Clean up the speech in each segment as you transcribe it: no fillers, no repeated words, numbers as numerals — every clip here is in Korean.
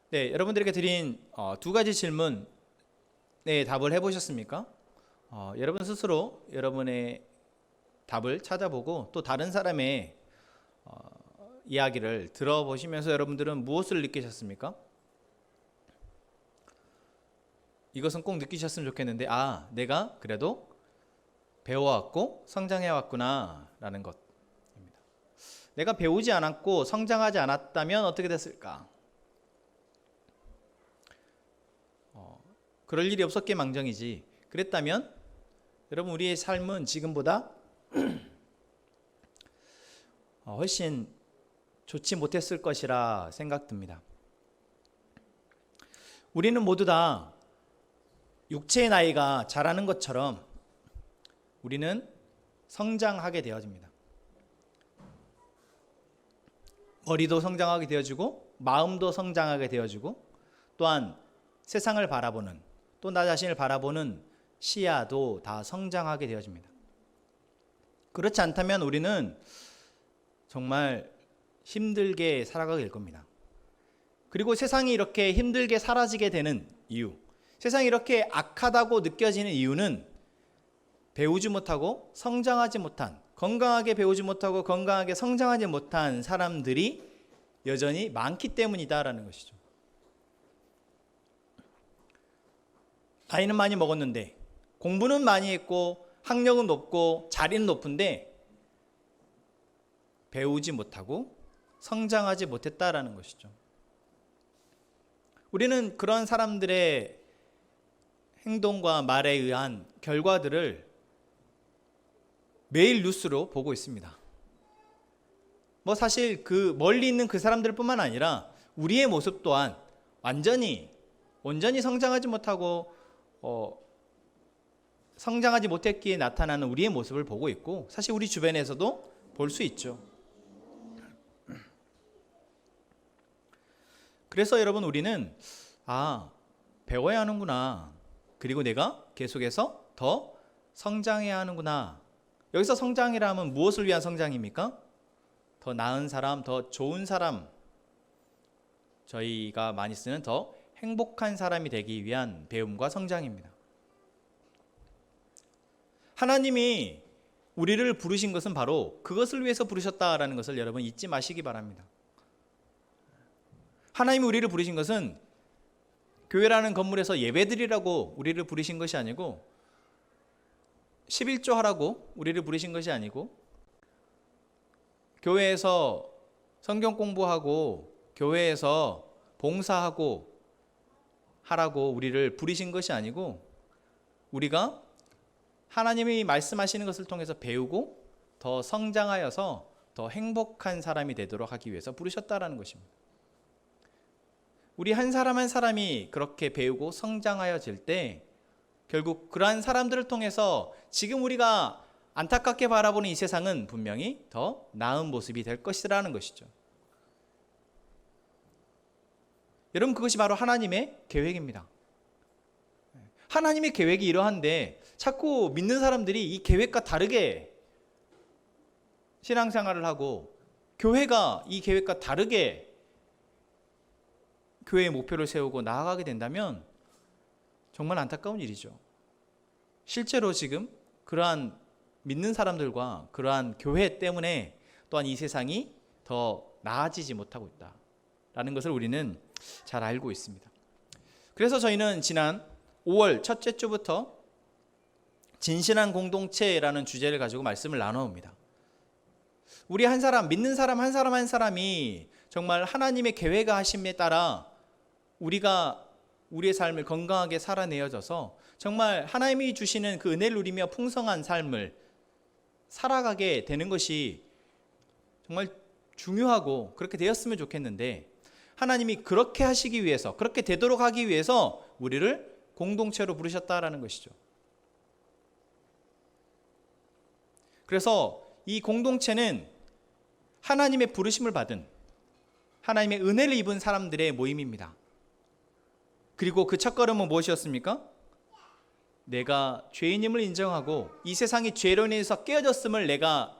네, 여러분들에게 드린 두 가지 질문에 답을 해보셨습니까? 여러분 스스로 여러분의 답을 찾아보고 또 다른 사람의 이야기를 들어보시면서 여러분들은 무엇을 느끼셨습니까? 이것은 꼭 느끼셨으면 좋겠는데, 내가 그래도 배워왔고 성장해왔구나 라는 것입니다. 내가 배우지 않았고 성장하지 않았다면 어떻게 됐을까? 그럴 일이 없었기에 망정이지. 그랬다면 여러분, 우리의 삶은 지금보다 훨씬 좋지 못했을 것이라 생각됩니다. 우리는 모두 다 육체의 나이가 자라는 것처럼 우리는 성장하게 되어집니다. 머리도 성장하게 되어지고 마음도 성장하게 되어지고 또한 세상을 바라보는, 또 나 자신을 바라보는 시야도 다 성장하게 되어집니다. 그렇지 않다면 우리는 정말 힘들게 살아가게 될 겁니다. 그리고 세상이 이렇게 힘들게 사라지게 되는 이유, 세상이 이렇게 악하다고 느껴지는 이유는 배우지 못하고 성장하지 못한, 건강하게 배우지 못하고 건강하게 성장하지 못한 사람들이 여전히 많기 때문이다라는 것이죠. 나이는 많이 먹었는데, 공부는 많이 했고 학력은 높고 자리는 높은데 배우지 못하고 성장하지 못했다라는 것이죠. 우리는 그런 사람들의 행동과 말에 의한 결과들을 매일 뉴스로 보고 있습니다. 사실 그 멀리 있는 그 사람들뿐만 아니라 우리의 모습 또한 온전히 성장하지 못하고 성장하지 못했기에 나타나는 우리의 모습을 보고 있고, 사실 우리 주변에서도 볼 수 있죠. 그래서 여러분, 우리는 배워야 하는구나, 그리고 내가 계속해서 더 성장해야 하는구나. 여기서 성장이라 하면 무엇을 위한 성장입니까? 더 나은 사람, 더 좋은 사람, 저희가 많이 쓰는 더 행복한 사람이 되기 위한 배움과 성장입니다. 하나님이 우리를 부르신 것은 바로 그것을 위해서 부르셨다라는 것을 여러분 잊지 마시기 바랍니다. 하나님이 우리를 부르신 것은 교회라는 건물에서 예배드리라고 우리를 부르신 것이 아니고, 11조 하라고 우리를 부르신 것이 아니고, 교회에서 성경 공부하고 교회에서 봉사하고 하라고 우리를 부르신 것이 아니고, 우리가 하나님이 말씀하시는 것을 통해서 배우고 더 성장하여서 더 행복한 사람이 되도록 하기 위해서 부르셨다라는 것입니다. 우리 한 사람 한 사람이 그렇게 배우고 성장하여질 때 결국 그러한 사람들을 통해서 지금 우리가 안타깝게 바라보는 이 세상은 분명히 더 나은 모습이 될 것이라는 것이죠. 여러분, 그것이 바로 하나님의 계획입니다. 하나님의 계획이 이러한데 자꾸 믿는 사람들이 이 계획과 다르게 신앙생활을 하고, 교회가 이 계획과 다르게 교회의 목표를 세우고 나아가게 된다면 정말 안타까운 일이죠. 실제로 지금 그러한 믿는 사람들과 그러한 교회 때문에 또한 이 세상이 더 나아지지 못하고 있다라는 것을 우리는 잘 알고 있습니다. 그래서 저희는 지난 5월 첫째 주부터 진실한 공동체라는 주제를 가지고 말씀을 나눠옵니다. 우리 한 사람, 믿는 사람 한 사람 한 사람이 정말 하나님의 계획하심에 따라 우리가 우리의 삶을 건강하게 살아내어져서 정말 하나님이 주시는 그 은혜를 누리며 풍성한 삶을 살아가게 되는 것이 정말 중요하고 그렇게 되었으면 좋겠는데, 하나님이 그렇게 하시기 위해서, 그렇게 되도록 하기 위해서 우리를 공동체로 부르셨다라는 것이죠. 그래서 이 공동체는 하나님의 부르심을 받은, 하나님의 은혜를 입은 사람들의 모임입니다. 그리고 그 첫걸음은 무엇이었습니까? 내가 죄인임을 인정하고 이 세상이 죄로 인해서 깨어졌음을 내가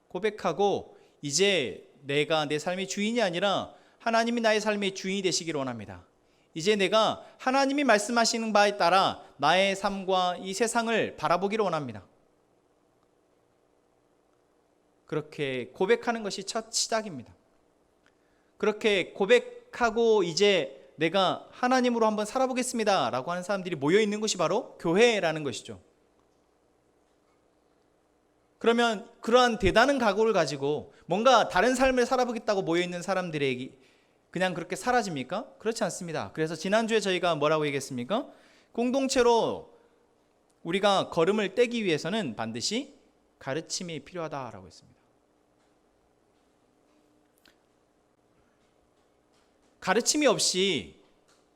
고백하고, 이제 내가 내 삶의 주인이 아니라 하나님이 나의 삶의 주인이 되시기를 원합니다. 이제 내가 하나님이 말씀하시는 바에 따라 나의 삶과 이 세상을 바라보기를 원합니다. 그렇게 고백하는 것이 첫 시작입니다. 그렇게 고백하고 이제 내가 하나님으로 한번 살아보겠습니다 라고 하는 사람들이 모여있는 것이 바로 교회라는 것이죠. 그러면 그러한 대단한 각오를 가지고 뭔가 다른 삶을 살아보겠다고 모여있는 사람들에게 그냥 그렇게 사라집니까? 그렇지 않습니다. 그래서 지난주에 저희가 뭐라고 얘기했습니까? 공동체로 우리가 걸음을 떼기 위해서는 반드시 가르침이 필요하다라고 했습니다. 가르침이 없이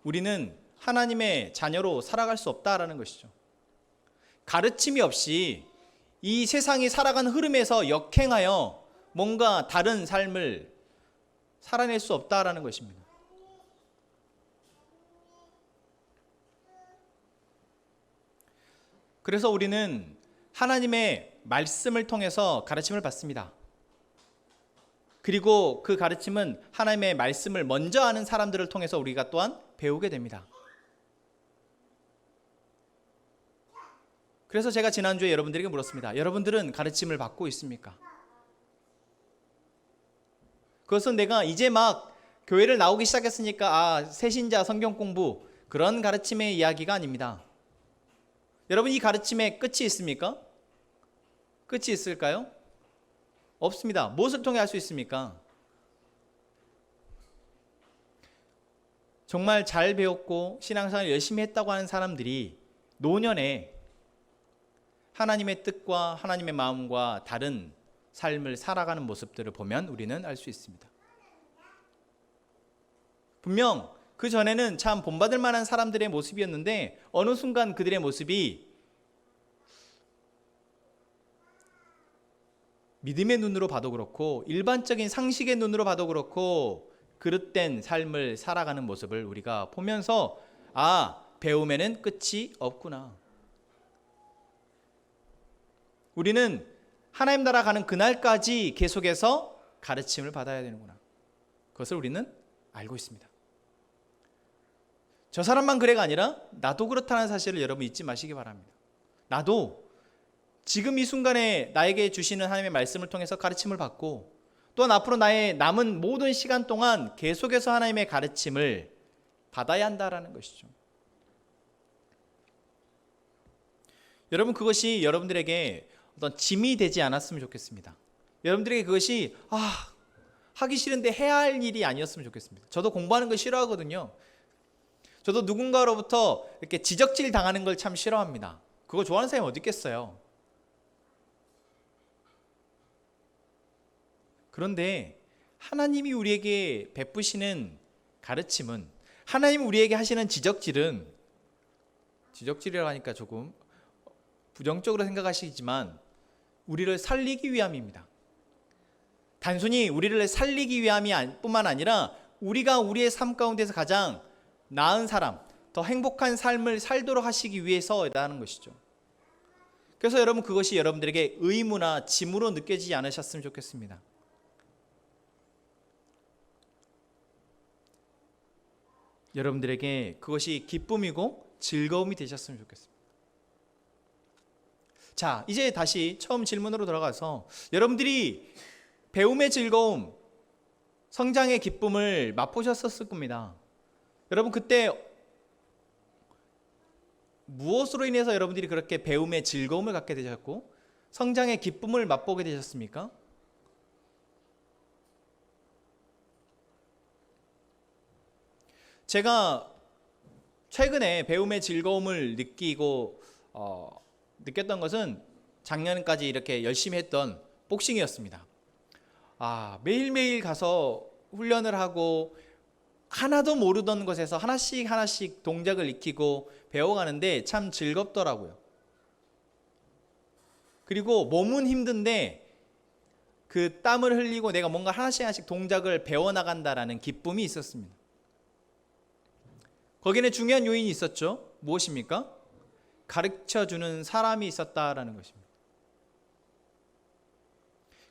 우리는 하나님의 자녀로 살아갈 수 없다라는 것이죠. 가르침이 없이 이 세상이 살아가는 흐름에서 역행하여 뭔가 다른 삶을 살아낼 수 없다라는 것입니다. 그래서 우리는 하나님의 말씀을 통해서 가르침을 받습니다. 그리고 그 가르침은 하나님의 말씀을 먼저 아는 사람들을 통해서 우리가 또한 배우게 됩니다. 그래서 제가 지난주에 여러분들에게 물었습니다. 여러분들은 가르침을 받고 있습니까? 그것은 내가 이제 막 교회를 나오기 시작했으니까 새신자 성경 공부 그런 가르침의 이야기가 아닙니다. 여러분 이 가르침에 끝이 있습니까? 끝이 있을까요? 없습니다. 무엇을 통해 알 수 있습니까? 정말 잘 배웠고 신앙생활을 열심히 했다고 하는 사람들이 노년에 하나님의 뜻과 하나님의 마음과 다른 삶을 살아가는 모습들을 보면 우리는 알 수 있습니다. 분명 그 전에는 참 본받을 만한 사람들의 모습이었는데 어느 순간 그들의 모습이 믿음의 눈으로 봐도 그렇고 일반적인 상식의 눈으로 봐도 그렇고 그릇된 삶을 살아가는 모습을 우리가 보면서 배움에는 끝이 없구나. 우리는 하나님 나라 가는 그날까지 계속해서 가르침을 받아야 되는구나. 그것을 우리는 알고 있습니다. 저 사람만 그래가 아니라 나도 그렇다는 사실을 여러분 잊지 마시기 바랍니다. 나도 지금 이 순간에 나에게 주시는 하나님의 말씀을 통해서 가르침을 받고 또한 앞으로 나의 남은 모든 시간 동안 계속해서 하나님의 가르침을 받아야 한다라는 것이죠. 여러분 그것이 여러분들에게 어떤 짐이 되지 않았으면 좋겠습니다. 여러분들에게 그것이 하기 싫은데 해야 할 일이 아니었으면 좋겠습니다. 저도 공부하는 거 싫어하거든요. 저도 누군가로부터 이렇게 지적질 당하는 걸 참 싫어합니다. 그거 좋아하는 사람이 어디 있겠어요. 그런데 하나님이 우리에게 베푸시는 가르침은 하나님이 우리에게 하시는 지적질이라고 하니까 조금 부정적으로 생각하시지만 우리를 살리기 위함입니다. 단순히 우리를 살리기 위함이 뿐만 아니라 우리가 우리의 삶 가운데서 가장 나은 사람, 더 행복한 삶을 살도록 하시기 위해서라는 것이죠. 그래서 여러분 그것이 여러분들에게 의무나 짐으로 느껴지지 않으셨으면 좋겠습니다. 여러분들에게 그것이 기쁨이고 즐거움이 되셨으면 좋겠습니다. 자, 이제 다시 처음 질문으로 돌아가서 여러분들이 배움의 즐거움, 성장의 기쁨을 맛보셨을 겁니다. 여러분 그때 무엇으로 인해서 여러분들이 그렇게 배움의 즐거움을 갖게 되셨고 성장의 기쁨을 맛보게 되셨습니까? 제가 최근에 배움의 즐거움을 느꼈던 것은 작년까지 이렇게 열심히 했던 복싱이었습니다. 매일매일 가서 훈련을 하고 하나도 모르던 것에서 하나씩 동작을 익히고 배워가는데 참 즐겁더라고요. 그리고 몸은 힘든데 그 땀을 흘리고 내가 뭔가 하나씩 동작을 배워나간다라는 기쁨이 있었습니다. 거기는 중요한 요인이 있었죠. 무엇입니까? 가르쳐주는 사람이 있었다라는 것입니다.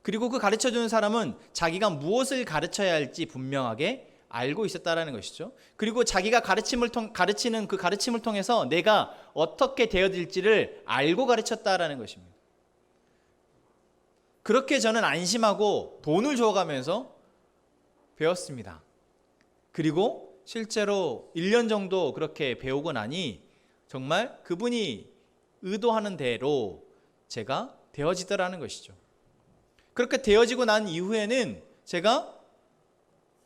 그리고 그 가르쳐주는 사람은 자기가 무엇을 가르쳐야 할지 분명하게 알고 있었다라는 것이죠. 그리고 자기가 가르치는 그 가르침을 통해서 내가 어떻게 되어질지를 알고 가르쳤다라는 것입니다. 그렇게 저는 안심하고 돈을 줘가면서 배웠습니다. 그리고 실제로 1년 정도 그렇게 배우고 나니 정말 그분이 의도하는 대로 제가 되어지더라는 것이죠. 그렇게 되어지고 난 이후에는 제가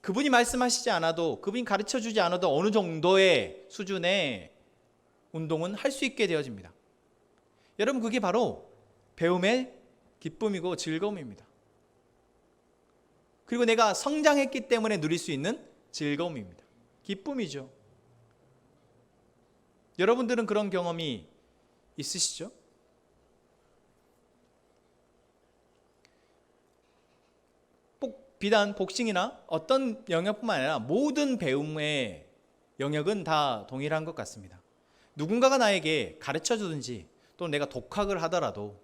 그분이 말씀하시지 않아도, 그분이 가르쳐주지 않아도 어느 정도의 수준의 운동은 할 수 있게 되어집니다. 여러분, 그게 바로 배움의 기쁨이고 즐거움입니다. 그리고 내가 성장했기 때문에 누릴 수 있는 즐거움입니다. 기쁨이죠. 여러분들은 그런 경험이 있으시죠? 비단 복싱이나 어떤 영역뿐만 아니라 모든 배움의 영역은 다 동일한 것 같습니다. 누군가가 나에게 가르쳐 주든지 또 내가 독학을 하더라도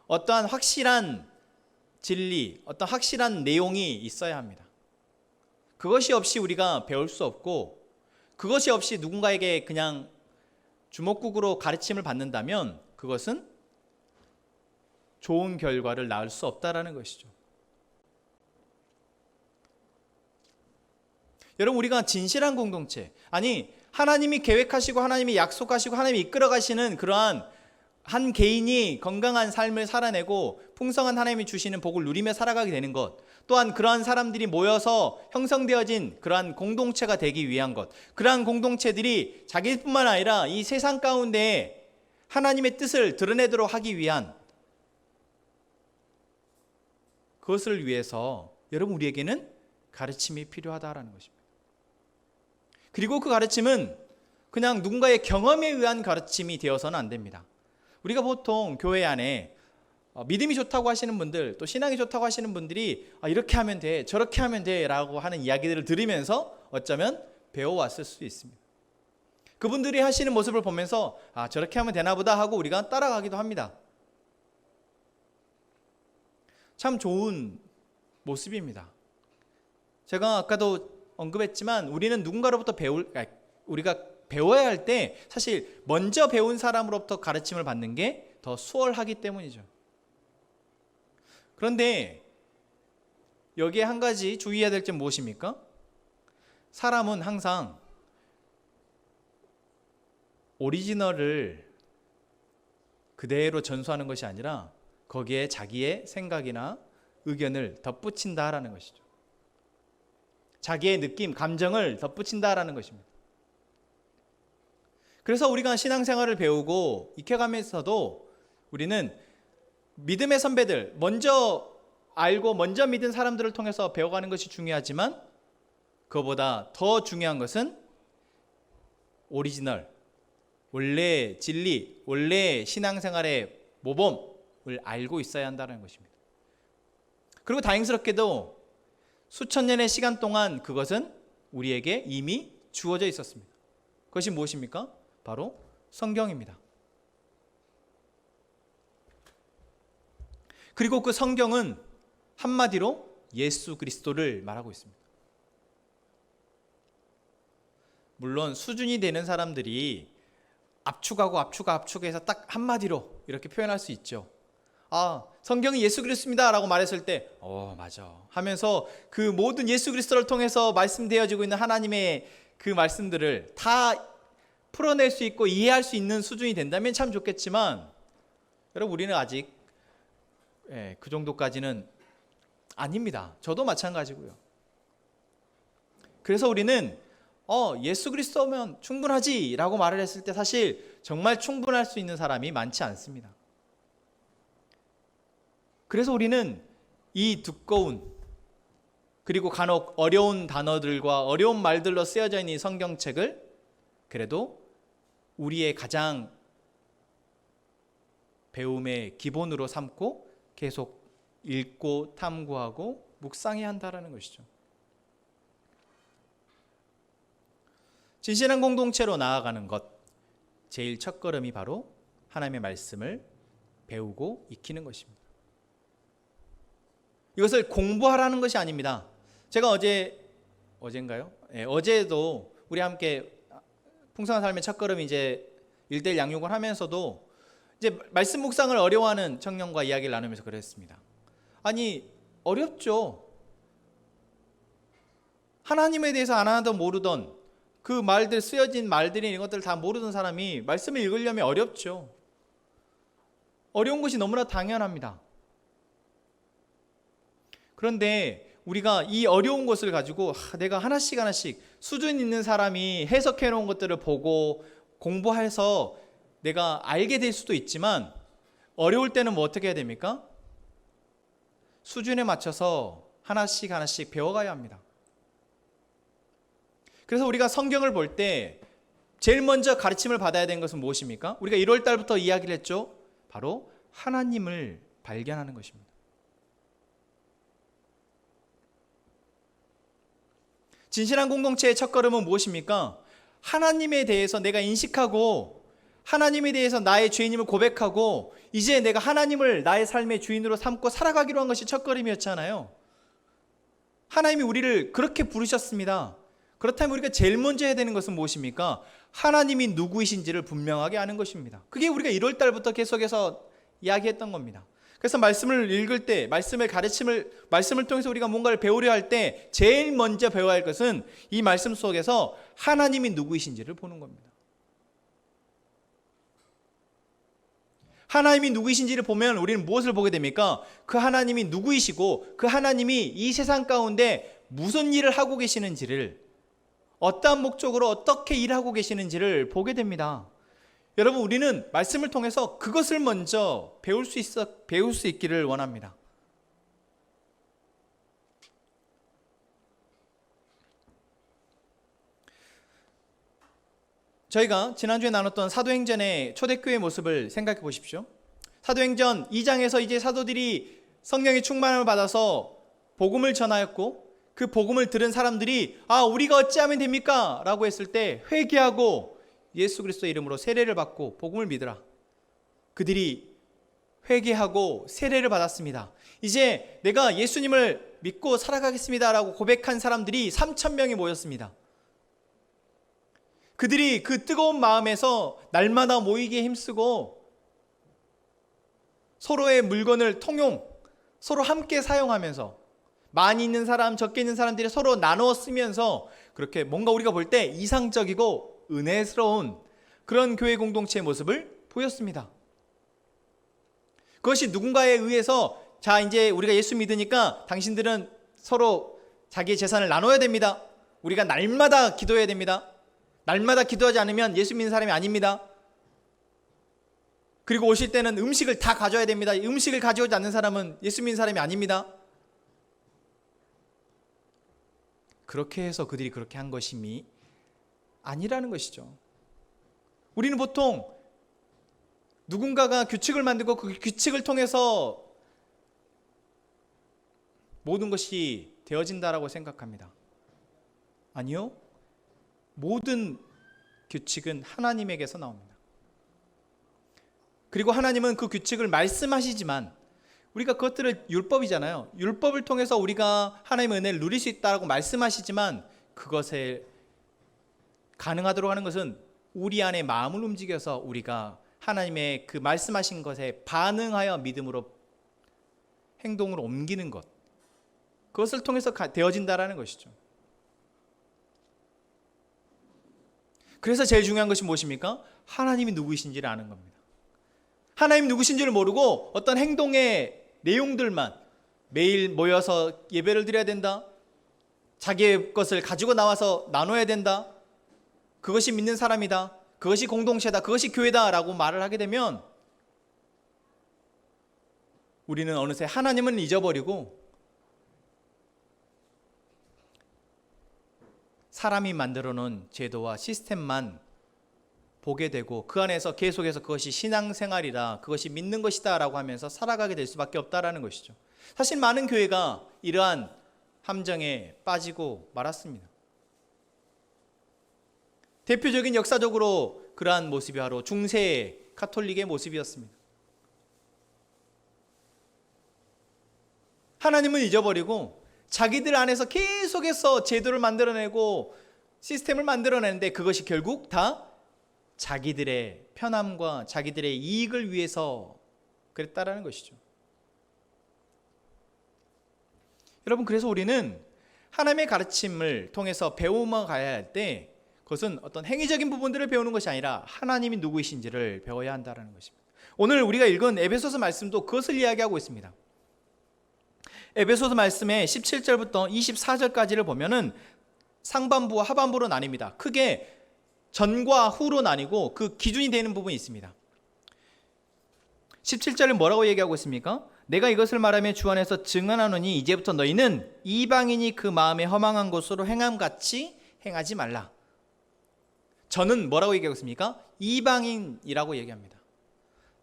어떠한 확실한 진리, 어떤 확실한 내용이 있어야 합니다. 그것이 없이 우리가 배울 수 없고, 그것이 없이 누군가에게 그냥 주먹국으로 가르침을 받는다면 그것은 좋은 결과를 낳을 수 없다라는 것이죠. 여러분, 우리가 진실한 공동체, 아니 하나님이 계획하시고 하나님이 약속하시고 하나님이 이끌어 가시는 그러한 한 개인이 건강한 삶을 살아내고 풍성한 하나님이 주시는 복을 누리며 살아가게 되는 것, 또한 그러한 사람들이 모여서 형성되어진 그러한 공동체가 되기 위한 것, 그러한 공동체들이 자기뿐만 아니라 이 세상 가운데 하나님의 뜻을 드러내도록 하기 위한, 그것을 위해서 여러분, 우리에게는 가르침이 필요하다라는 것입니다. 그리고 그 가르침은 그냥 누군가의 경험에 의한 가르침이 되어서는 안 됩니다. 우리가 보통 교회 안에 믿음이 좋다고 하시는 분들, 또 신앙이 좋다고 하시는 분들이 이렇게 하면 돼, 저렇게 하면 돼 라고 하는 이야기들을 들으면서 어쩌면 배워왔을 수 있습니다. 그분들이 하시는 모습을 보면서 저렇게 하면 되나 보다 하고 우리가 따라가기도 합니다. 참 좋은 모습입니다. 제가 아까도 언급했지만 우리는 누군가로부터 우리가 배워야 할 때 사실 먼저 배운 사람으로부터 가르침을 받는 게 더 수월하기 때문이죠. 그런데 여기에 한 가지 주의해야 될 점 무엇입니까? 사람은 항상 오리지널을 그대로 전수하는 것이 아니라 거기에 자기의 생각이나 의견을 덧붙인다라는 것이죠. 자기의 느낌, 감정을 덧붙인다라는 것입니다. 그래서 우리가 신앙생활을 배우고 익혀가면서도 우리는 믿음의 선배들, 먼저 알고 먼저 믿은 사람들을 통해서 배워가는 것이 중요하지만 그것보다 더 중요한 것은 오리지널, 원래 진리, 원래 신앙생활의 모범을 알고 있어야 한다는 것입니다. 그리고 다행스럽게도 수천 년의 시간 동안 그것은 우리에게 이미 주어져 있었습니다. 그것이 무엇입니까? 바로 성경입니다. 그리고 그 성경은 한마디로 예수 그리스도를 말하고 있습니다. 물론 수준이 되는 사람들이 압축해서 딱 한마디로 이렇게 표현할 수 있죠. 성경이 예수 그리스도입니다 라고 말했을 때 맞아 하면서 그 모든 예수 그리스도를 통해서 말씀되어지고 있는 하나님의 그 말씀들을 다 풀어낼 수 있고 이해할 수 있는 수준이 된다면 참 좋겠지만, 여러분, 우리는 아직 그 정도까지는 아닙니다. 저도 마찬가지고요. 그래서 우리는 예수 그리스도면 충분하지 라고 말을 했을 때 사실 정말 충분할 수 있는 사람이 많지 않습니다. 그래서 우리는 이 두꺼운, 그리고 간혹 어려운 단어들과 어려운 말들로 쓰여져 있는 이 성경책을 그래도 우리의 가장 배움의 기본으로 삼고 계속 읽고 탐구하고 묵상해야 한다는 것이죠. 진실한 공동체로 나아가는 것, 제일 첫걸음이 바로 하나님의 말씀을 배우고 익히는 것입니다. 이것을 공부하라는 것이 아닙니다. 제가 어제인가요? 네, 어제도 우리 함께 풍성한 삶의 첫걸음 이제 1:1 양육을 하면서도 이제 말씀 묵상을 어려워하는 청년과 이야기를 나누면서 그랬습니다. 아니, 어렵죠. 하나님에 대해서 안 하던 모르던 그 말들, 쓰여진 말들이 이런 것들을 다 모르던 사람이 말씀을 읽으려면 어렵죠. 어려운 것이 너무나 당연합니다. 그런데 우리가 이 어려운 것을 가지고 내가 하나씩 수준 있는 사람이 해석해 놓은 것들을 보고 공부해서 내가 알게 될 수도 있지만, 어려울 때는 뭐 어떻게 해야 됩니까? 수준에 맞춰서 하나씩 배워가야 합니다. 그래서 우리가 성경을 볼 때 제일 먼저 가르침을 받아야 되는 것은 무엇입니까? 우리가 1월 달부터 이야기를 했죠. 바로 하나님을 발견하는 것입니다. 진실한 공동체의 첫걸음은 무엇입니까? 하나님에 대해서 내가 인식하고, 하나님에 대해서 나의 죄인임을 고백하고, 이제 내가 하나님을 나의 삶의 주인으로 삼고 살아가기로 한 것이 첫걸음이었잖아요. 하나님이 우리를 그렇게 부르셨습니다. 그렇다면 우리가 제일 먼저 해야 되는 것은 무엇입니까? 하나님이 누구이신지를 분명하게 아는 것입니다. 그게 우리가 1월 달부터 계속해서 이야기했던 겁니다. 그래서 말씀을 읽을 때, 말씀을 통해서 우리가 뭔가를 배우려 할 때 제일 먼저 배워야 할 것은 이 말씀 속에서 하나님이 누구이신지를 보는 겁니다. 하나님이 누구이신지를 보면 우리는 무엇을 보게 됩니까? 그 하나님이 누구이시고 그 하나님이 이 세상 가운데 무슨 일을 하고 계시는지를, 어떠한 목적으로 어떻게 일하고 계시는지를 보게 됩니다. 여러분, 우리는 말씀을 통해서 그것을 먼저 배울 수 있기를 원합니다. 저희가 지난주에 나눴던 사도행전의 초대교회의 모습을 생각해 보십시오. 사도행전 2장에서 이제 사도들이 성령의 충만함을 받아서 복음을 전하였고, 그 복음을 들은 사람들이 우리가 어찌하면 됩니까? 라고 했을 때 회개하고 예수 그리스도의 이름으로 세례를 받고 복음을 믿으라. 그들이 회개하고 세례를 받았습니다. 이제 내가 예수님을 믿고 살아가겠습니다 라고 고백한 사람들이 3,000명이 모였습니다. 그들이 그 뜨거운 마음에서 날마다 모이기에 힘쓰고 서로의 물건을 통용, 서로 함께 사용하면서, 많이 있는 사람, 적게 있는 사람들이 서로 나누어 쓰면서 그렇게 뭔가 우리가 볼 때 이상적이고 은혜스러운 그런 교회 공동체의 모습을 보였습니다. 그것이 누군가에 의해서 이제 우리가 예수 믿으니까 당신들은 서로 자기의 재산을 나눠야 됩니다. 우리가 날마다 기도해야 됩니다. 날마다 기도하지 않으면 예수 믿는 사람이 아닙니다. 그리고 오실 때는 음식을 다 가져야 됩니다. 음식을 가져오지 않는 사람은 예수 믿는 사람이 아닙니다. 그렇게 해서 그들이 그렇게 한 것임이 아니라는 것이죠. 우리는 보통 누군가가 규칙을 만들고 그 규칙을 통해서 모든 것이 되어진다라고 생각합니다. 아니요. 모든 규칙은 하나님에게서 나옵니다. 그리고 하나님은 그 규칙을 말씀하시지만 우리가 그것들을 율법이잖아요. 율법을 통해서 우리가 하나님의 은혜를 누릴 수 있다고 말씀하시지만 그것에 가능하도록 하는 것은 우리 안에 마음을 움직여서 우리가 하나님의 그 말씀하신 것에 반응하여 믿음으로 행동으로 옮기는 것, 그것을 통해서 되어진다라는 것이죠. 그래서 제일 중요한 것이 무엇입니까? 하나님이 누구이신지를 아는 겁니다. 하나님 누구신지를 모르고 어떤 행동의 내용들만, 매일 모여서 예배를 드려야 된다, 자기의 것을 가지고 나와서 나눠야 된다, 그것이 믿는 사람이다, 그것이 공동체다, 그것이 교회다 라고 말을 하게 되면 우리는 어느새 하나님은 잊어버리고 사람이 만들어 놓은 제도와 시스템만 보게 되고 그 안에서 계속해서 그것이 신앙생활이다, 그것이 믿는 것이다 라고 하면서 살아가게 될 수밖에 없다라는 것이죠. 사실 많은 교회가 이러한 함정에 빠지고 말았습니다. 대표적인 역사적으로 그러한 모습이 바로 중세 가톨릭의 모습이었습니다. 하나님은 잊어버리고 자기들 안에서 계속해서 제도를 만들어내고 시스템을 만들어내는데 그것이 결국 다 자기들의 편함과 자기들의 이익을 위해서 그랬다라는 것이죠. 여러분, 그래서 우리는 하나님의 가르침을 통해서 배우며 가야 할 때 그것은 어떤 행위적인 부분들을 배우는 것이 아니라 하나님이 누구이신지를 배워야 한다는 것입니다. 오늘 우리가 읽은 에베소서 말씀도 그것을 이야기하고 있습니다. 에베소서 말씀의 17절부터 24절까지를 보면은 상반부와 하반부로 나뉩니다. 크게 전과 후로 나뉘고 그 기준이 되는 부분이 있습니다. 17절은 뭐라고 얘기하고 있습니까? 내가 이것을 말하며 주 안에서 증언하노니 이제부터 너희는 이방인이 그 마음에 허망한 것으로 행함같이 행하지 말라. 저는 뭐라고 얘기하고 있습니까? 이방인이라고 얘기합니다.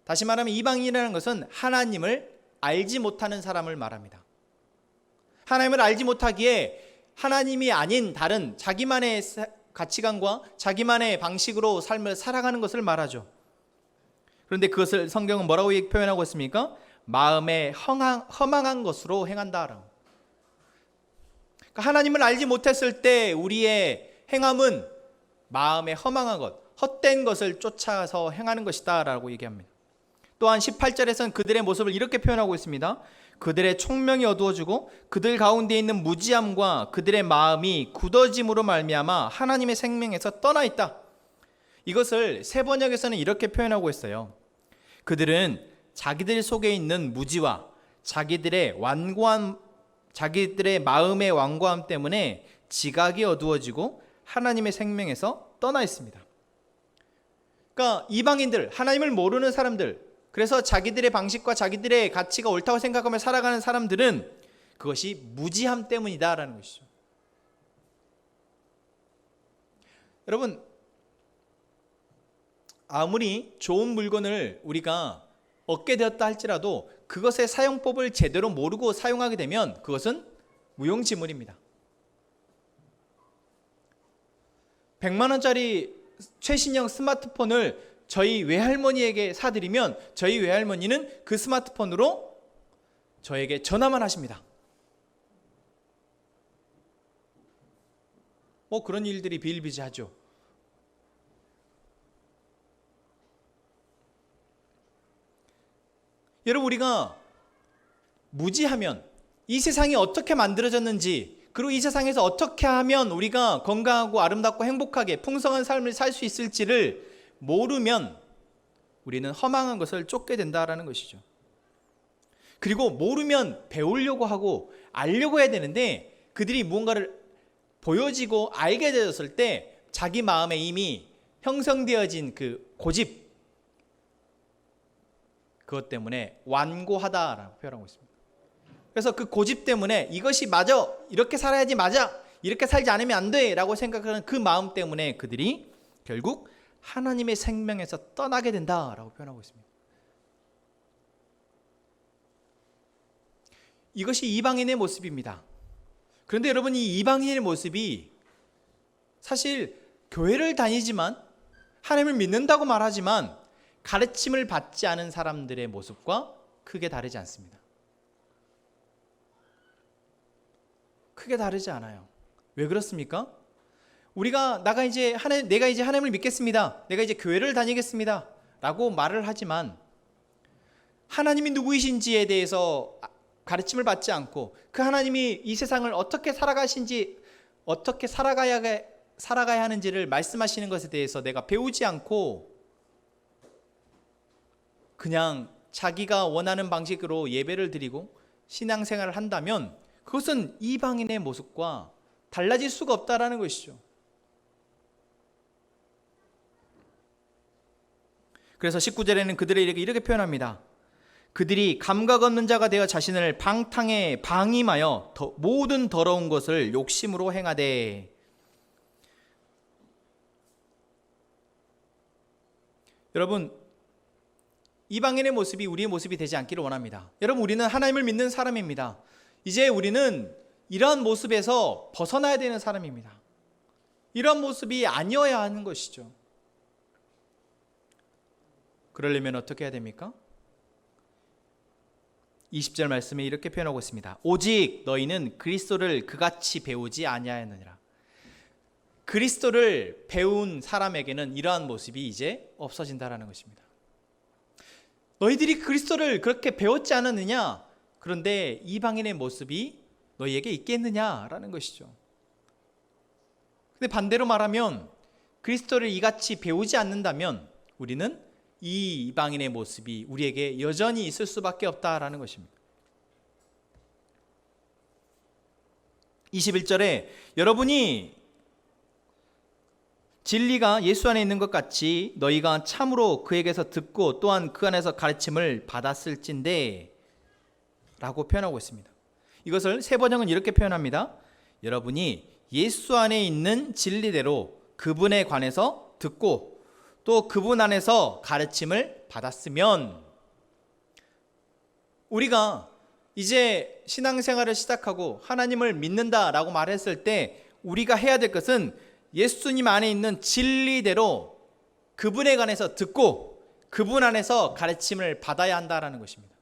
다시 말하면 이방인이라는 것은 하나님을 알지 못하는 사람을 말합니다. 하나님을 알지 못하기에 하나님이 아닌 다른 자기만의 가치관과 자기만의 방식으로 삶을 살아가는 것을 말하죠. 그런데 그것을 성경은 뭐라고 표현하고 있습니까? 마음에 허망한 것으로 행한다. 그러니까 하나님을 알지 못했을 때 우리의 행함은 마음에 허망한 것, 헛된 것을 쫓아서 행하는 것이다 라고 얘기합니다. 또한 18절에서는 그들의 모습을 이렇게 표현하고 있습니다. 그들의 총명이 어두워지고 그들 가운데 있는 무지함과 그들의 마음이 굳어짐으로 말미암아 하나님의 생명에서 떠나 있다. 이것을 새 번역에서는 이렇게 표현하고 있어요. 그들은 자기들 속에 있는 무지와 자기들의 마음의 완고함 때문에 지각이 어두워지고 하나님의 생명에서 떠나 있습니다. 그러니까 이방인들, 하나님을 모르는 사람들, 그래서 자기들의 방식과 자기들의 가치가 옳다고 생각하며 살아가는 사람들은 그것이 무지함 때문이다라는 것이죠. 여러분, 아무리 좋은 물건을 우리가 얻게 되었다 할지라도 그것의 사용법을 제대로 모르고 사용하게 되면 그것은 무용지물입니다. 100만 원짜리 최신형 스마트폰을 저희 외할머니에게 사드리면 저희 외할머니는 그 스마트폰으로 저에게 전화만 하십니다. 뭐 그런 일들이 비일비재하죠. 여러분, 우리가 무지하면 이 세상이 어떻게 만들어졌는지, 그리고 이 세상에서 어떻게 하면 우리가 건강하고 아름답고 행복하게 풍성한 삶을 살 수 있을지를 모르면 우리는 허망한 것을 쫓게 된다라는 것이죠. 그리고 모르면 배우려고 하고 알려고 해야 되는데 그들이 무언가를 보여지고 알게 되었을 때 자기 마음에 이미 형성되어진 그 고집, 그것 때문에 완고하다라고 표현하고 있습니다. 그래서 그 고집 때문에 이것이 맞아, 이렇게 살아야지 맞아, 이렇게 살지 않으면 안 돼 라고 생각하는 그 마음 때문에 그들이 결국 하나님의 생명에서 떠나게 된다라고 표현하고 있습니다. 이것이 이방인의 모습입니다. 그런데 여러분, 이 이방인의 모습이 사실 교회를 다니지만 하나님을 믿는다고 말하지만 가르침을 받지 않은 사람들의 모습과 크게 다르지 않습니다. 크게 다르지 않아요. 왜 그렇습니까? 내가 이제 하나님을 믿겠습니다. 내가 이제 교회를 다니겠습니다. 라고 말을 하지만 하나님이 누구이신지에 대해서 가르침을 받지 않고 그 하나님이 이 세상을 어떻게 살아가신지, 어떻게 살아가야 하는지를 말씀하시는 것에 대해서 내가 배우지 않고 그냥 자기가 원하는 방식으로 예배를 드리고 신앙생활을 한다면 그것은 이방인의 모습과 달라질 수가 없다라는 것이죠. 그래서 19절에는 그들에게 이렇게 표현합니다. 그들이 감각 없는 자가 되어 자신을 방탕에 방임하여 모든 더러운 것을 욕심으로 행하되. 여러분, 이방인의 모습이 우리의 모습이 되지 않기를 원합니다. 여러분, 우리는 하나님을 믿는 사람입니다. 이제 우리는 이러한 모습에서 벗어나야 되는 사람입니다. 이러한 모습이 아니어야 하는 것이죠. 그러려면 어떻게 해야 됩니까? 20절 말씀에 이렇게 표현하고 있습니다. 오직 너희는 그리스도를 그같이 배우지 아니하였느니라. 그리스도를 배운 사람에게는 이러한 모습이 이제 없어진다라는 것입니다. 너희들이 그리스도를 그렇게 배웠지 않았느냐? 그런데 이방인의 모습이 너희에게 있겠느냐라는 것이죠. 근데 반대로 말하면 그리스도를 이같이 배우지 않는다면 우리는 이 이방인의 모습이 우리에게 여전히 있을 수밖에 없다라는 것입니다. 21절에 여러분이 진리가 예수 안에 있는 것 같이 너희가 참으로 그에게서 듣고 또한 그 안에서 가르침을 받았을진데 라고 표현하고 있습니다. 이것을 새 번역은 이렇게 표현합니다. 여러분이 예수 안에 있는 진리대로 그분에 관해서 듣고 또 그분 안에서 가르침을 받았으면, 우리가 이제 신앙생활을 시작하고 하나님을 믿는다라고 말했을 때 우리가 해야 될 것은 예수님 안에 있는 진리대로 그분에 관해서 듣고 그분 안에서 가르침을 받아야 한다라는 것입니다.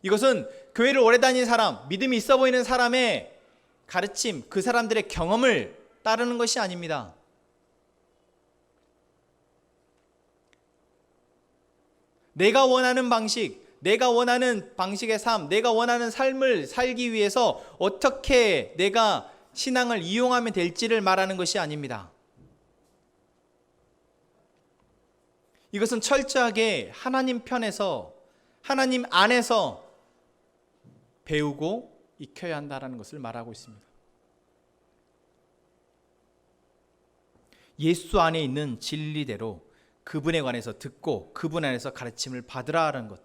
이것은 교회를 오래 다닌 사람, 믿음이 있어 보이는 사람의 가르침, 그 사람들의 경험을 따르는 것이 아닙니다. 내가 원하는 방식, 내가 원하는 방식의 삶, 내가 원하는 삶을 살기 위해서 어떻게 내가 신앙을 이용하면 될지를 말하는 것이 아닙니다. 이것은 철저하게 하나님 편에서, 하나님 안에서 배우고 익혀야 한다는 것을 말하고 있습니다. 예수 안에 있는 진리대로 그분에 관해서 듣고 그분 안에서 가르침을 받으라는 것,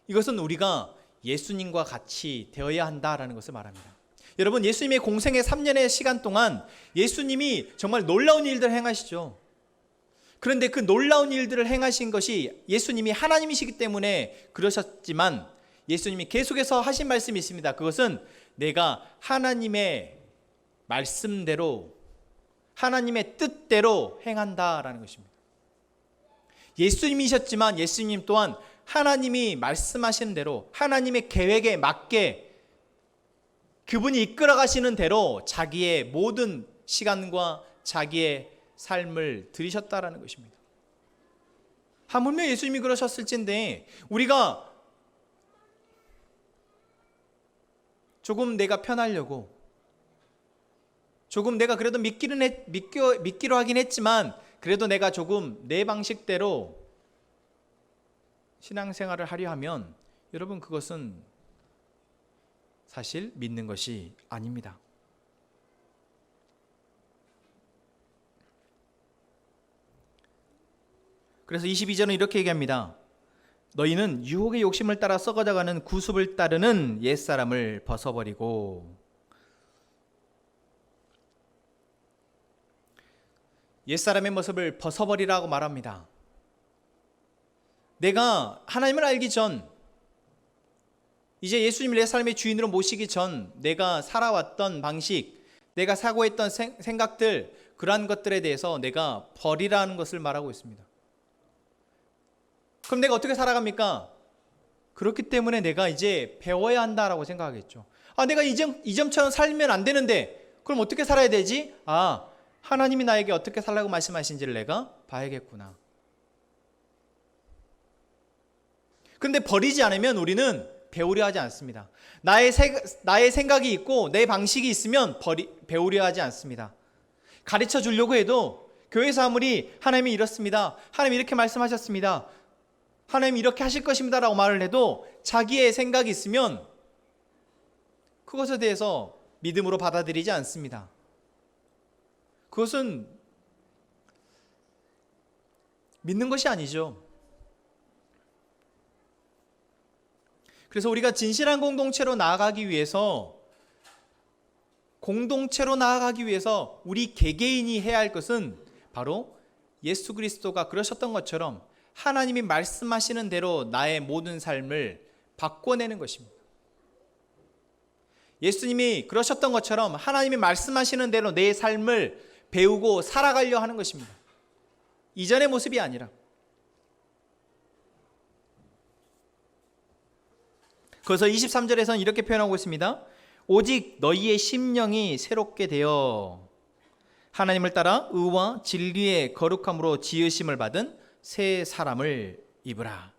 이것은 우리가 예수님과 같이 되어야 한다라는 것을 말합니다. 여러분, 예수님의 공생의 3년의 시간 동안 예수님이 정말 놀라운 일들을 행하시죠. 그런데 그 놀라운 일들을 행하신 것이 예수님이 하나님이시기 때문에 그러셨지만, 예수님이 계속해서 하신 말씀이 있습니다. 그것은 내가 하나님의 말씀대로, 하나님의 뜻대로 행한다라는 것입니다. 예수님이셨지만 예수님 또한 하나님이 말씀하시는 대로, 하나님의 계획에 맞게 그분이 이끌어 가시는 대로 자기의 모든 시간과 자기의 삶을 들이셨다라는 것입니다. 하물며 예수님이 그러셨을진데 우리가 조금 내가 편하려고, 조금 내가 그래도 믿기로 하긴 했지만 그래도 내가 조금 내 방식대로 신앙생활을 하려 하면, 여러분, 그것은 사실 믿는 것이 아닙니다. 그래서 22절은 이렇게 얘기합니다. 너희는 유혹의 욕심을 따라 썩어져가는 구습을 따르는 옛사람을 벗어버리고. 옛사람의 모습을 벗어버리라고 말합니다. 내가 하나님을 알기 전, 이제 예수님을 내 삶의 주인으로 모시기 전 내가 살아왔던 방식, 내가 사고했던 생각들, 그러한 것들에 대해서 내가 버리라는 것을 말하고 있습니다. 그럼 내가 어떻게 살아갑니까? 그렇기 때문에 내가 이제 배워야 한다라고 생각하겠죠. 내가 이전처럼 살면 안 되는데 그럼 어떻게 살아야 되지? 하나님이 나에게 어떻게 살라고 말씀하신지를 내가 봐야겠구나. 그런데 버리지 않으면 우리는 배우려 하지 않습니다. 나의 생각이 있고 내 방식이 있으면 배우려 하지 않습니다. 가르쳐 주려고 해도 교회에서 아무리 하나님이 이렇습니다, 하나님이 이렇게 말씀하셨습니다, 하나님이 이렇게 하실 것입니다 라고 말을 해도 자기의 생각이 있으면 그것에 대해서 믿음으로 받아들이지 않습니다. 그것은 믿는 것이 아니죠. 그래서 우리가 진실한 공동체로 나아가기 위해서 우리 개개인이 해야 할 것은 바로 예수 그리스도가 그러셨던 것처럼 하나님이 말씀하시는 대로 나의 모든 삶을 바꿔내는 것입니다. 예수님이 그러셨던 것처럼 하나님이 말씀하시는 대로 내 삶을 배우고 살아가려 하는 것입니다. 이전의 모습이 아니라. 그래서 23절에서는 이렇게 표현하고 있습니다. 오직 너희의 심령이 새롭게 되어 하나님을 따라 의와 진리의 거룩함으로 지으심을 받은 새 사람을 입으라.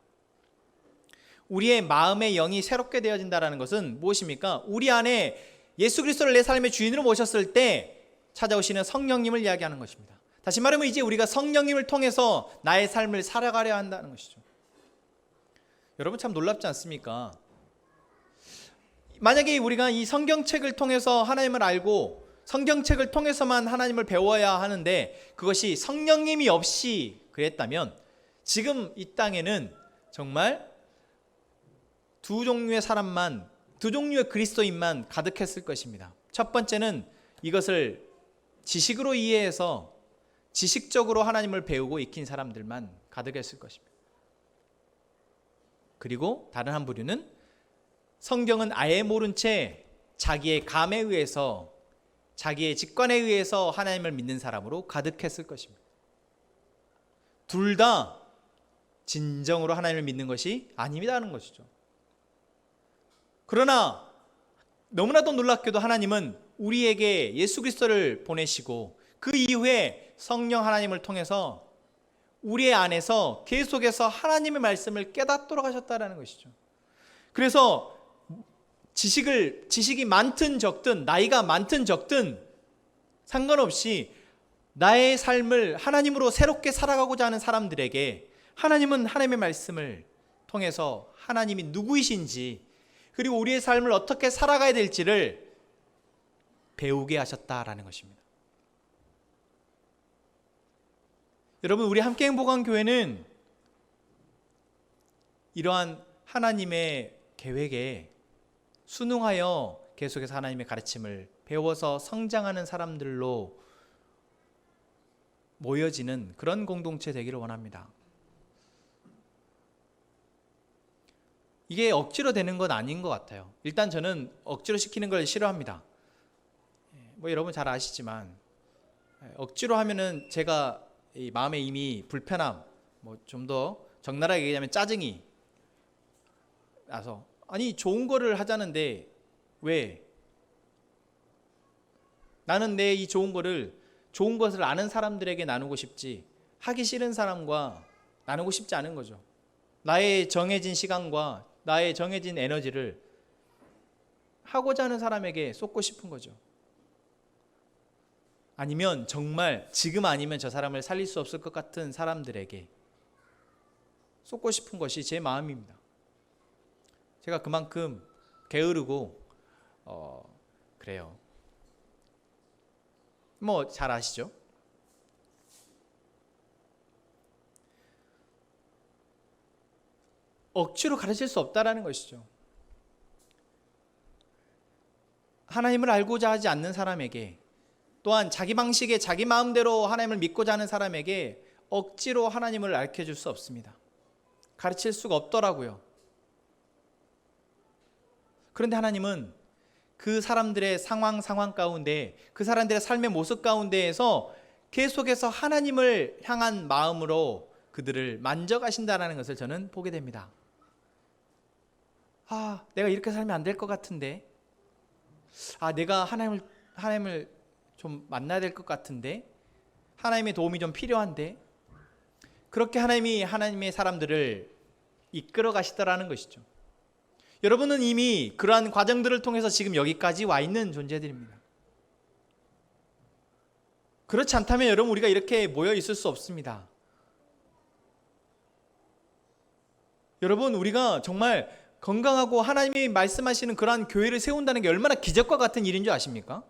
우리의 마음의 영이 새롭게 되어진다는 것은 무엇입니까? 우리 안에 예수 그리스도를 내 삶의 주인으로 모셨을 때 찾아오시는 성령님을 이야기하는 것입니다. 다시 말하면 이제 우리가 성령님을 통해서 나의 삶을 살아가려 한다는 것이죠. 여러분 참 놀랍지 않습니까? 만약에 우리가 이 성경책을 통해서 하나님을 알고 성경책을 통해서만 하나님을 배워야 하는데 그것이 성령님이 없이 그랬다면 지금 이 땅에는 정말 두 종류의 사람만, 두 종류의 그리스도인만 가득했을 것입니다. 첫 번째는 이것을 지식으로 이해해서 지식적으로 하나님을 배우고 익힌 사람들만 가득했을 것입니다. 그리고 다른 한 부류는 성경은 아예 모른 채 자기의 감에 의해서 자기의 직관에 의해서 하나님을 믿는 사람으로 가득했을 것입니다. 둘 다 진정으로 하나님을 믿는 것이 아니라는 것이죠. 그러나 너무나도 놀랍게도 하나님은 우리에게 예수 그리스도를 보내시고 그 이후에 성령 하나님을 통해서 우리의 안에서 계속해서 하나님의 말씀을 깨닫도록 하셨다는 것이죠. 그래서 지식이 많든 적든 나이가 많든 적든 상관없이 나의 삶을 하나님으로 새롭게 살아가고자 하는 사람들에게 하나님은 하나님의 말씀을 통해서 하나님이 누구이신지 그리고 우리의 삶을 어떻게 살아가야 될지를 배우게 하셨다라는 것입니다. 여러분, 우리 함께행복한교회는 이러한 하나님의 계획에 순응하여 계속해서 하나님의 가르침을 배워서 성장하는 사람들로 모여지는 그런 공동체 되기를 원합니다. 이게 억지로 되는 건 아닌 것 같아요. 일단 저는 억지로 시키는 걸 싫어합니다. 여러분 잘 아시지만 억지로 하면은 제가 이 마음에 이미 불편함, 좀 더 적나라하게 얘기하면 짜증이 나서 아니 좋은 거를 하자는데 왜? 나는 내 이 좋은 것을 아는 사람들에게 나누고 싶지 하기 싫은 사람과 나누고 싶지 않은 거죠. 나의 정해진 시간과 나의 정해진 에너지를 하고자 하는 사람에게 쏟고 싶은 거죠. 아니면 정말 지금 아니면 저 사람을 살릴 수 없을 것 같은 사람들에게 쏟고 싶은 것이 제 마음입니다. 제가 그만큼 게으르고 그래요. 잘 아시죠? 억지로 가르칠 수 없다라는 것이죠. 하나님을 알고자 하지 않는 사람에게 또한 자기 방식에 자기 마음대로 하나님을 믿고자 하는 사람에게 억지로 하나님을 가르쳐줄 수 없습니다. 가르칠 수가 없더라고요. 그런데 하나님은 그 사람들의 상황 가운데 그 사람들의 삶의 모습 가운데에서 계속해서 하나님을 향한 마음으로 그들을 만져가신다는 것을 저는 보게 됩니다. 내가 이렇게 살면 안 될 것 같은데 내가 하나님을 좀 만나야 될 것 같은데 하나님의 도움이 좀 필요한데 그렇게 하나님의 사람들을 이끌어 가시더라는 것이죠. 여러분은 이미 그러한 과정들을 통해서 지금 여기까지 와 있는 존재들입니다. 그렇지 않다면 여러분 우리가 이렇게 모여 있을 수 없습니다. 여러분 우리가 정말 건강하고 하나님이 말씀하시는 그러한 교회를 세운다는 게 얼마나 기적과 같은 일인 줄 아십니까?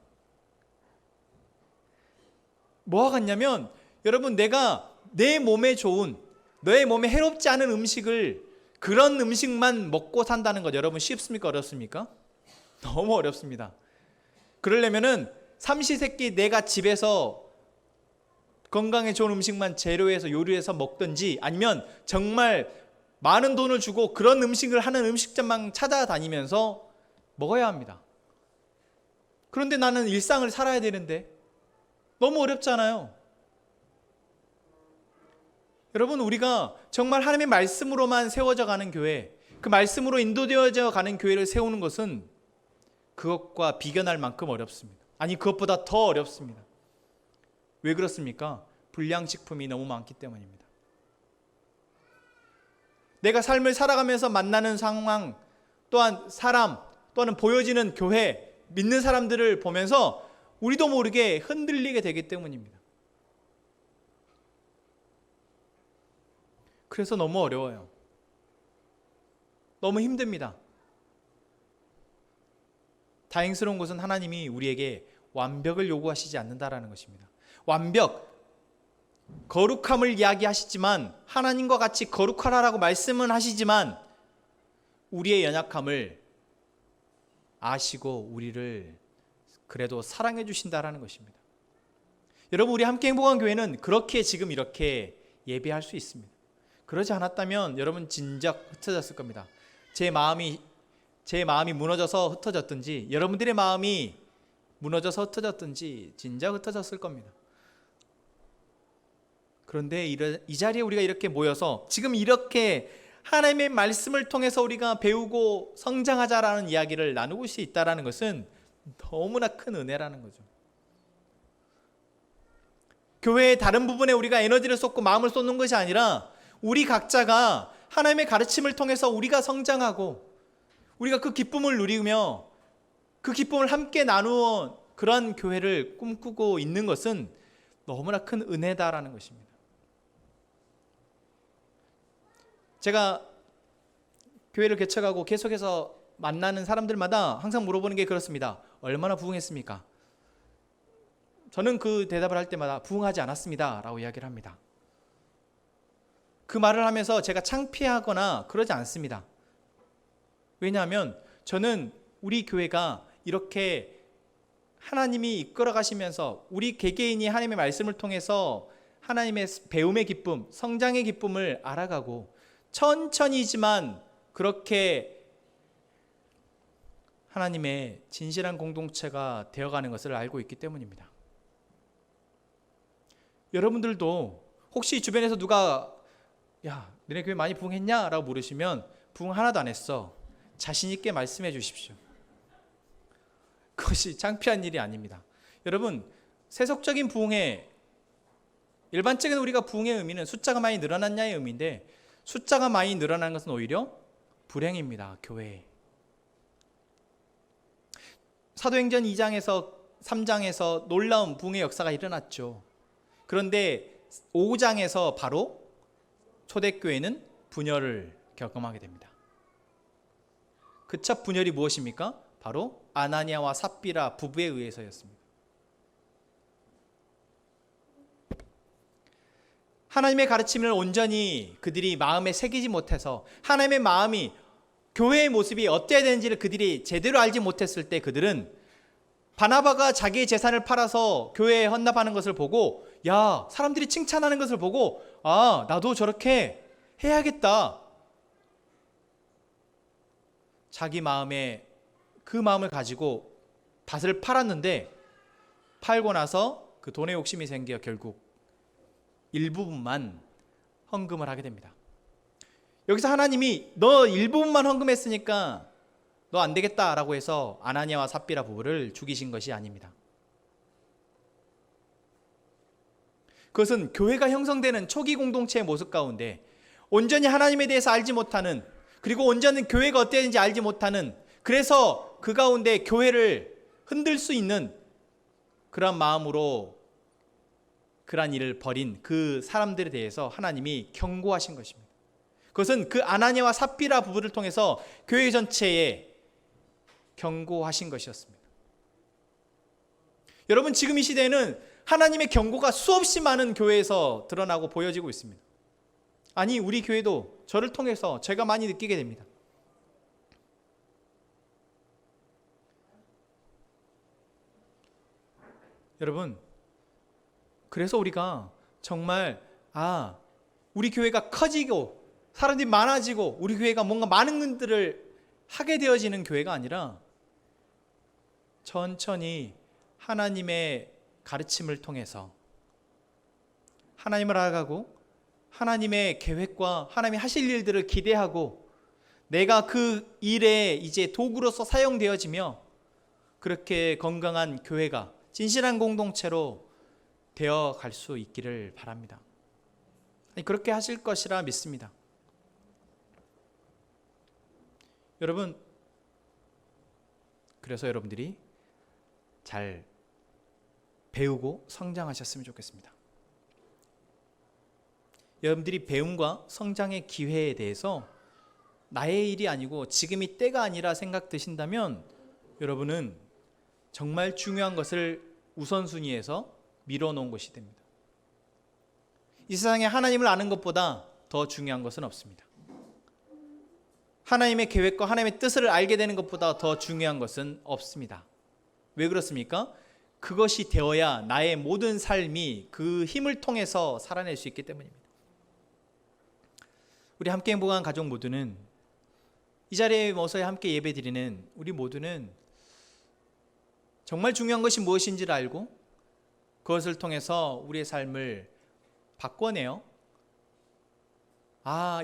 뭐와 같냐면 여러분 내가 내 몸에 좋은 너의 몸에 해롭지 않은 그런 음식만 먹고 산다는 것 여러분 쉽습니까? 어렵습니까? 너무 어렵습니다. 그러려면은 삼시세끼 내가 집에서 건강에 좋은 음식만 재료해서 요리해서 먹든지 아니면 정말 많은 돈을 주고 그런 음식을 하는 음식점만 찾아다니면서 먹어야 합니다. 그런데 나는 일상을 살아야 되는데 너무 어렵잖아요. 여러분 우리가 정말 하나님의 말씀으로만 세워져 가는 교회 그 말씀으로 인도되어져 가는 교회를 세우는 것은 그것과 비견할 만큼 어렵습니다. 아니, 그것보다 더 어렵습니다. 왜 그렇습니까? 불량식품이 너무 많기 때문입니다. 내가 삶을 살아가면서 만나는 상황, 또한 사람, 또는 보여지는 교회, 믿는 사람들을 보면서 우리도 모르게 흔들리게 되기 때문입니다. 그래서 너무 어려워요. 너무 힘듭니다. 다행스러운 것은 하나님이 우리에게 완벽을 요구하시지 않는다라는 것입니다. 완벽, 거룩함을 이야기하시지만, 하나님과 같이 거룩하라라고 말씀은 하시지만 우리의 연약함을 아시고 우리를 그래도 사랑해 주신다라는 것입니다. 여러분, 우리 함께 행복한 교회는 그렇게 지금 이렇게 예배할 수 있습니다. 그러지 않았다면 여러분 진작 흩어졌을 겁니다. 제 마음이 무너져서 흩어졌든지, 여러분들의 마음이 무너져서 흩어졌든지 진작 흩어졌을 겁니다. 그런데 이 자리에 우리가 이렇게 모여서 지금 이렇게 하나님의 말씀을 통해서 우리가 배우고 성장하자라는 이야기를 나누고 수 있다는 것은 너무나 큰 은혜라는 거죠. 교회의 다른 부분에 우리가 에너지를 쏟고 마음을 쏟는 것이 아니라 우리 각자가 하나님의 가르침을 통해서 우리가 성장하고 우리가 그 기쁨을 누리며 그 기쁨을 함께 나누어 그러한 교회를 꿈꾸고 있는 것은 너무나 큰 은혜다라는 것입니다. 제가 교회를 개척하고 계속해서 만나는 사람들마다 항상 물어보는 게 그렇습니다. 얼마나 부흥했습니까? 저는 그 대답을 할 때마다 부흥하지 않았습니다 라고 이야기를 합니다. 그 말을 하면서 제가 창피하거나 그러지 않습니다. 왜냐하면 저는 우리 교회가 이렇게 하나님이 이끌어 가시면서 우리 개개인이 하나님의 말씀을 통해서 하나님의 배움의 기쁨, 성장의 기쁨을 알아가고 천천히지만 그렇게 하나님의 진실한 공동체가 되어가는 것을 알고 있기 때문입니다. 여러분들도 혹시 주변에서 누가 야, 너네 교회 많이 부흥했냐? 라고 물으시면 부흥 하나도 안 했어. 자신 있게 말씀해 주십시오. 그것이 창피한 일이 아닙니다. 여러분, 세속적인 부흥의 일반적인 우리가 부흥의 의미는 숫자가 많이 늘어났냐의 의미인데, 숫자가 많이 늘어나는 것은 오히려 불행입니다. 교회에. 사도행전 2장에서 3장에서 놀라운 부흥의 역사가 일어났죠. 그런데 5장에서 바로 초대교회는 분열을 경험하게 됩니다. 그 첫 분열이 무엇입니까? 바로 아나니아와 삽비라 부부에 의해서였습니다. 하나님의 가르침을 온전히 그들이 마음에 새기지 못해서 하나님의 마음이, 교회의 모습이 어때야 되는지를 그들이 제대로 알지 못했을 때 그들은 바나바가 자기의 재산을 팔아서 교회에 헌납하는 것을 보고, 야, 사람들이 칭찬하는 것을 보고, 아, 나도 저렇게 해야겠다. 자기 마음에 그 마음을 가지고 밭을 팔았는데, 팔고 나서 그 돈에 욕심이 생겨 결국 일부분만 헌금을 하게 됩니다. 여기서 하나님이 너 일부분만 헌금했으니까 너 안 되겠다라고 해서 아나니아와 삽비라 부부를 죽이신 것이 아닙니다. 그것은 교회가 형성되는 초기 공동체의 모습 가운데 온전히 하나님에 대해서 알지 못하는, 그리고 온전히 교회가 어때야 되는지 알지 못하는, 그래서 그 가운데 교회를 흔들 수 있는 그러한 마음으로 그러한 일을 벌인 그 사람들에 대해서 하나님이 경고하신 것입니다. 그것은 그 아나니아와 삽비라 부부를 통해서 교회 전체에 경고하신 것이었습니다. 여러분, 지금 이 시대에는 하나님의 경고가 수없이 많은 교회에서 드러나고 보여지고 있습니다. 아니, 우리 교회도 저를 통해서 제가 많이 느끼게 됩니다. 여러분, 그래서 우리가 정말 우리 교회가 커지고 사람들이 많아지고 우리 교회가 뭔가 많은 것들을 하게 되어지는 교회가 아니라 천천히 하나님의 가르침을 통해서 하나님을 알아가고 하나님의 계획과 하나님이 하실 일들을 기대하고 내가 그 일에 이제 도구로서 사용되어지며 그렇게 건강한 교회가 진실한 공동체로 되어 갈 수 있기를 바랍니다. 그렇게 하실 것이라 믿습니다. 여러분, 그래서 여러분들이 잘 배우고 성장하셨으면 좋겠습니다. 여러분들이 배움과 성장의 기회에 대해서 나의 일이 아니고 지금이 때가 아니라 생각되신다면 여러분은 정말 중요한 것을 우선순위에서 밀어놓은 것이 됩니다. 이 세상에 하나님을 아는 것보다 더 중요한 것은 없습니다. 하나님의 계획과 하나님의 뜻을 알게 되는 것보다 더 중요한 것은 없습니다. 왜 그렇습니까? 그것이 되어야 나의 모든 삶이 그 힘을 통해서 살아낼 수 있기 때문입니다. 우리 함께 행복한 가족 모두는 이 자리에 모서 함께 예배드리는 우리 모두는 정말 중요한 것이 무엇인지를 알고 그것을 통해서 우리의 삶을 바꿔내어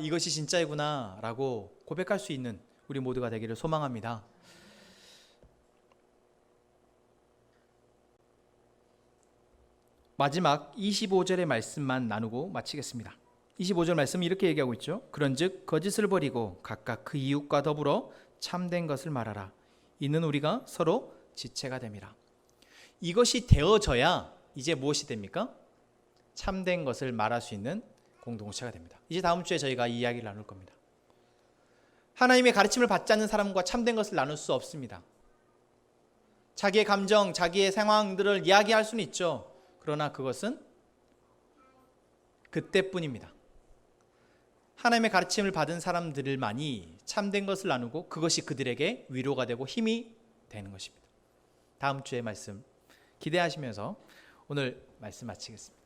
이것이 진짜이구나 라고 고백할 수 있는 우리 모두가 되기를 소망합니다. 마지막 25절의 말씀만 나누고 마치겠습니다. 25절 말씀 이렇게 얘기하고 있죠. 그런즉 거짓을 버리고 각각 그 이웃과 더불어 참된 것을 말하라. 이는 우리가 서로 지체가 됨이라. 이것이 되어져야 이제 무엇이 됩니까? 참된 것을 말할 수 있는 공동체가 됩니다. 이제 다음 주에 저희가 이 이야기를 나눌 겁니다. 하나님의 가르침을 받지 않는 사람과 참된 것을 나눌 수 없습니다. 자기의 감정, 자기의 상황들을 이야기할 수는 있죠. 그러나 그것은 그때뿐입니다. 하나님의 가르침을 받은 사람들만이 참된 것을 나누고 그것이 그들에게 위로가 되고 힘이 되는 것입니다. 다음 주의 말씀 기대하시면서 오늘 말씀 마치겠습니다.